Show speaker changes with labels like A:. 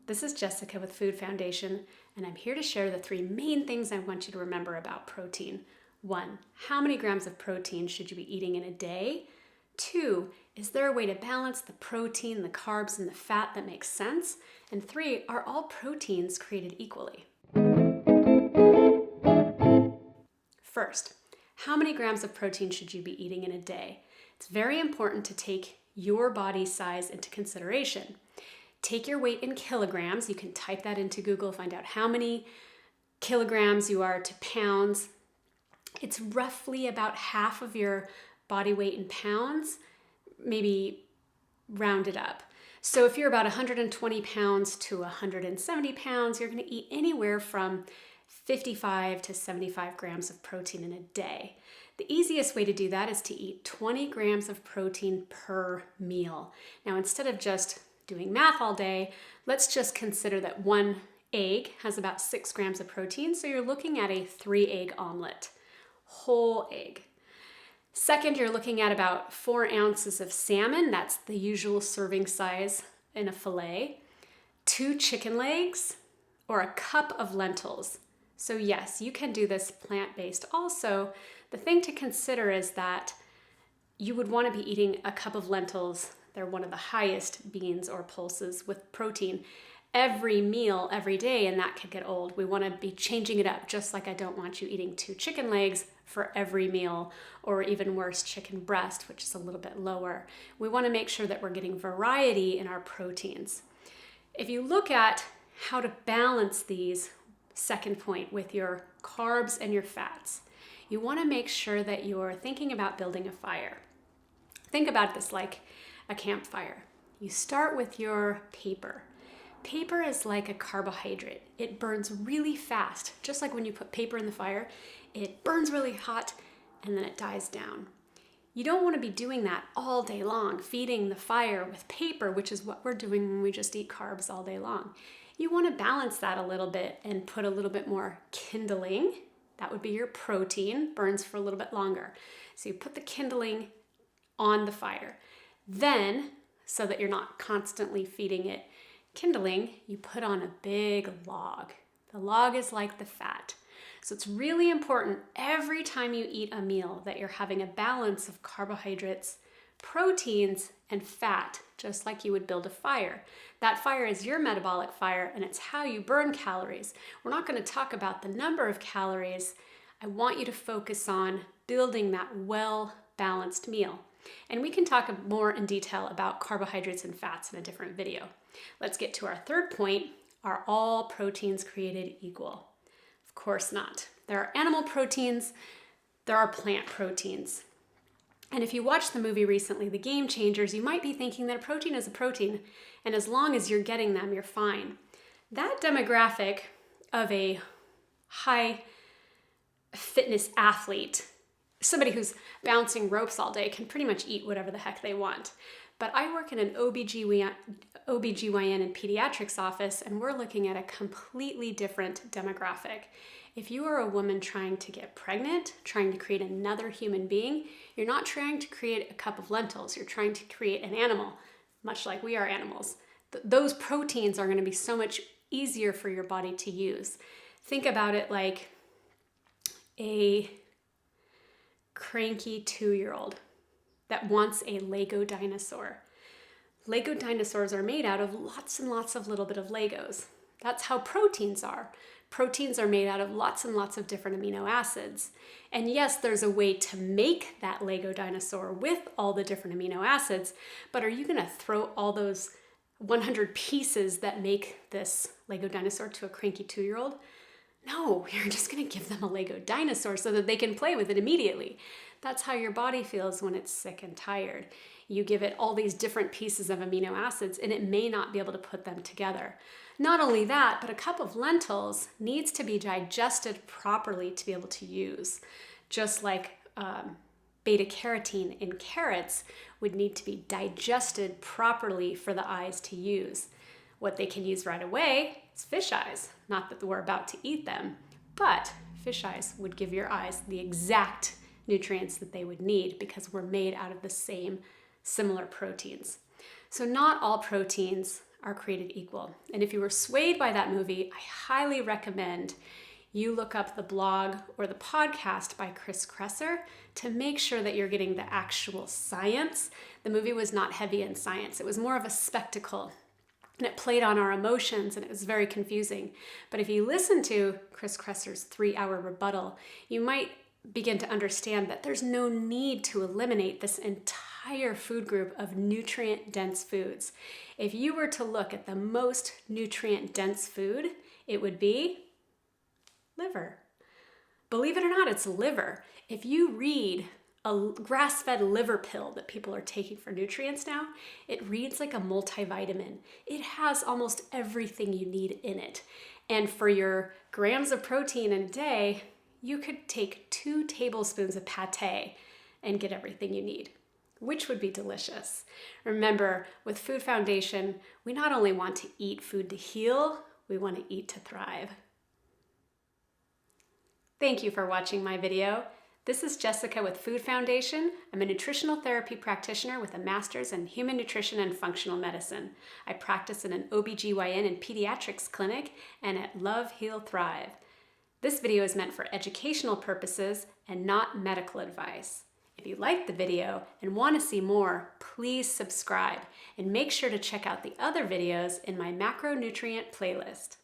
A: This is Jessica with Food Foundation, and I'm here to share the 3 main things I want you to remember about protein. 1, how many grams of protein should you be eating in a day? 2, is there a way to balance the protein, the carbs, and the fat that makes sense? And 3, are all proteins created equally? First, how many grams of protein should you be eating in a day? It's very important to take your body size into consideration. Take your weight in kilograms. You can type that into Google, find out how many kilograms you are to pounds. It's roughly about half of your body weight in pounds, maybe rounded up. So if you're about 120 pounds to 170 pounds, you're going to eat anywhere from 55 to 75 grams of protein in a day. The easiest way to do that is to eat 20 grams of protein per meal. Now, instead of just doing math all day, let's just consider that 1 egg has about 6 grams of protein, so you're looking at a 3-egg omelet, whole egg. Second, you're looking at about 4 ounces of salmon, that's the usual serving size in a fillet, 2 chicken legs, or a cup of lentils. So yes, you can do this plant-based also. The thing to consider is that you would want to be eating a cup of lentils. They're one of the highest beans or pulses with protein every meal, every day, and that could get old. We want to be changing it up, just like I don't want you eating 2 chicken legs for every meal, or even worse, chicken breast, which is a little bit lower. We want to make sure that we're getting variety in our proteins. If you look at how to balance these, second point, with your carbs and your fats, you want to make sure that you're thinking about building a fire. Think about this like a campfire. You start with your paper. Paper is like a carbohydrate. It burns really fast. Just like when you put paper in the fire, it burns really hot and then it dies down. You don't want to be doing that all day long, feeding the fire with paper, which is what we're doing when we just eat carbs all day long. You want to balance that a little bit and put a little bit more kindling. That would be your protein, burns for a little bit longer. So you put the kindling on the fire. Then, so that you're not constantly feeding it kindling, you put on a big log. The log is like the fat. So it's really important every time you eat a meal that you're having a balance of carbohydrates, proteins, and fat, just like you would build a fire. That fire is your metabolic fire, and it's how you burn calories. We're not going to talk about the number of calories. I want you to focus on building that well-balanced meal. And we can talk more in detail about carbohydrates and fats in a different video. Let's get to our third point. Are all proteins created equal? Of course not. There are animal proteins, there are plant proteins. And if you watched the movie recently, The Game Changers, you might be thinking that a protein is a protein, and as long as you're getting them, you're fine. That demographic of a high fitness athlete, somebody who's bouncing ropes all day, can pretty much eat whatever the heck they want. But I work in an OBGYN and pediatrics office, and we're looking at a completely different demographic. If you are a woman trying to get pregnant, trying to create another human being, you're not trying to create a cup of lentils. You're trying to create an animal, much like we are animals. Those proteins are going to be so much easier for your body to use. Think about it like a cranky 2-year-old that wants a Lego dinosaur. Lego dinosaurs are made out of lots and lots of little bit of Legos. That's how proteins are. Proteins are made out of lots and lots of different amino acids. And yes, there's a way to make that Lego dinosaur with all the different amino acids, but are you going to throw all those 100 pieces that make this Lego dinosaur to a cranky 2-year-old? No, you're just going to give them a Lego dinosaur so that they can play with it immediately. That's how your body feels when it's sick and tired. You give it all these different pieces of amino acids and it may not be able to put them together. Not only that, but a cup of lentils needs to be digested properly to be able to use. Just like beta carotene in carrots would need to be digested properly for the eyes to use. What they can use right away is fish eyes. Not that we're about to eat them, but fish eyes would give your eyes the exact nutrients that they would need because we're made out of the same similar proteins. So not all proteins are created equal. And if you were swayed by that movie, I highly recommend you look up the blog or the podcast by Chris Kresser to make sure that you're getting the actual science. The movie was not heavy in science. It was more of a spectacle, and it played on our emotions, and it was very confusing. But if you listen to Chris Kresser's 3-hour rebuttal, you might begin to understand that there's no need to eliminate this entire food group of nutrient-dense foods. If you were to look at the most nutrient-dense food, it would be liver. Believe it or not, it's liver. If you read a grass-fed liver pill that people are taking for nutrients now, it reads like a multivitamin. It has almost everything you need in it. And for your grams of protein in a day, you could take 2 tablespoons of pate and get everything you need, which would be delicious. Remember, with Food Foundation, we not only want to eat food to heal, we want to eat to thrive. Thank you for watching my video. This is Jessica with Food Foundation. I'm a nutritional therapy practitioner with a master's in human nutrition and functional medicine. I practice in an OBGYN and pediatrics clinic and at Love, Heal, Thrive. This video is meant for educational purposes and not medical advice. If you liked the video and want to see more, please subscribe and make sure to check out the other videos in my macronutrient playlist.